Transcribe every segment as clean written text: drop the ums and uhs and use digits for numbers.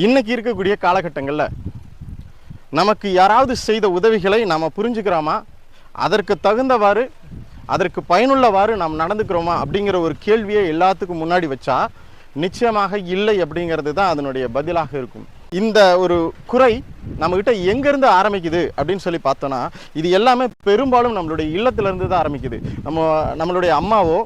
இன்னைக்கு இருக்கக்கூடிய காலகட்டங்களில் நமக்கு யாராவது செய்த உதவிகளை நாம் புரிஞ்சுக்கிறோமா, அதற்கு தகுந்தவாறு அதற்கு பயனுள்ளவாறு நாம் நடந்துக்கிறோமா அப்படிங்கிற ஒரு கேள்வியை எல்லாத்துக்கும் முன்னாடி வச்சா நிச்சயமாக இல்லை அப்படிங்கிறது தான் அதனுடைய பதிலாக இருக்கும். இந்த ஒரு குறை நம்மகிட்ட எங்கேருந்து ஆரம்பிக்குது அப்படின்னு சொல்லி பார்த்தோன்னா, இது எல்லாமே பெரும்பாலும் நம்மளுடைய இல்லத்திலேருந்து தான் ஆரம்பிக்குது. நம்மளுடைய அம்மாவோ,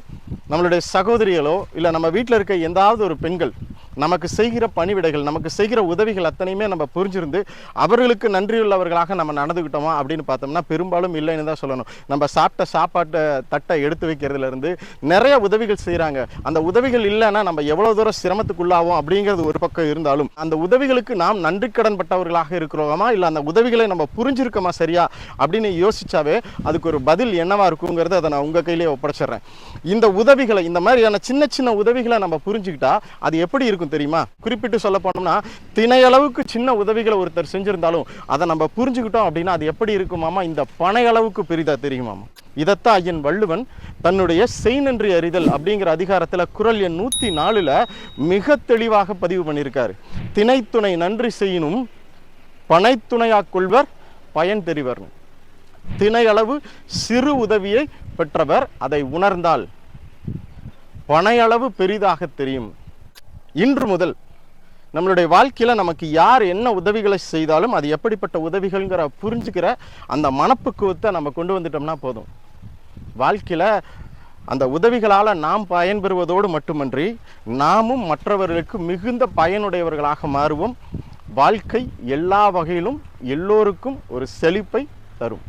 நம்மளுடைய சகோதரிகளோ, இல்லை நம்ம வீட்டில் இருக்க எந்தாவது ஒரு பெண்கள் நமக்கு செய்கிற பணிவிடைகள், நமக்கு செய்கிற உதவிகள் அத்தனையுமே நம்ம புரிஞ்சிருந்து அவர்களுக்கு நன்றியுள்ளவர்களாக நம்ம நடந்துக்கிட்டோமா அப்படின்னு பார்த்தோம்னா பெரும்பாலும் இல்லைன்னு தான் சொல்லணும். நம்ம சாப்பிட்ட சாப்பாட்டை தட்டை எடுத்து வைக்கிறதுலேருந்து நிறைய உதவிகள் செய்கிறாங்க. அந்த உதவிகள் இல்லைன்னா நம்ம எவ்வளோ தூரம் சிரமத்துக்குள்ளாகும் அப்படிங்கிறது ஒரு பக்கம் இருந்தாலும், அந்த உதவிகளுக்கு நாம் நன்றி கடன் பட்டவர்களாக இருக்கிறோமா, இல்லை அந்த உதவிகளை நம்ம புரிஞ்சிருக்கோமா சரியா அப்படின்னு யோசிச்சாவே அதுக்கு ஒரு பதில் என்னவா இருக்குங்கிறது அதை நான் உங்கள் கையிலேயே ஒப்படைச்சிடுறேன். இந்த உதவிகளை, இந்த மாதிரியான சின்ன சின்ன உதவிகளை நம்ம புரிஞ்சுக்கிட்டா அது எப்படி இருக்கும் தெரியுமா? குறிப்பிட்டு சொல்ல போனோம்னா, திணையளவுக்கு சின்ன உதவிகளை ஒருத்தர் செஞ்சிருந்தாலும் அதை நம்ம புரிஞ்சுக்கிட்டோம் அப்படின்னா அது எப்படி இருக்குமாமா, இந்த பனையளவுக்கு பெரிதா தெரியுமாமா. இதைத்தான் ஐயன் வள்ளுவன் தன்னுடைய செய் நன்றி அறிதல் அப்படிங்கிற அதிகாரத்தில் குறள் எண் 104 மிக தெளிவாக பதிவு பண்ணியிருக்காரு. திணைத்துணை நன்றி செய்யினும் பனைத்துணையாக் கொள்வர் பயன் தெரிவர். திணையளவு சிறு உதவியை பெற்றவர் அதை உணர்ந்தால் பனையளவு பெரிதாக தெரியும். இன்று முதல் நம்மளுடைய வாழ்க்கையில் நமக்கு யார் என்ன உதவிகளை செய்தாலும் அது எப்படிப்பட்ட உதவிகள்ங்கிற புரிஞ்சுக்கிற அந்த மனப்பக்குவத்தை நம்ம கொண்டு வந்துட்டோம்னா போதும். வாழ்க்கையில் அந்த உதவிகளால் நாம் பயன்பெறுவதோடு மட்டுமன்றி நாமும் மற்றவர்களுக்கு மிகுந்த பயனுடையவர்களாக மாறுவோம். வாழ்க்கை எல்லா வகையிலும் எல்லோருக்கும் ஒரு செழிப்பை தரும்.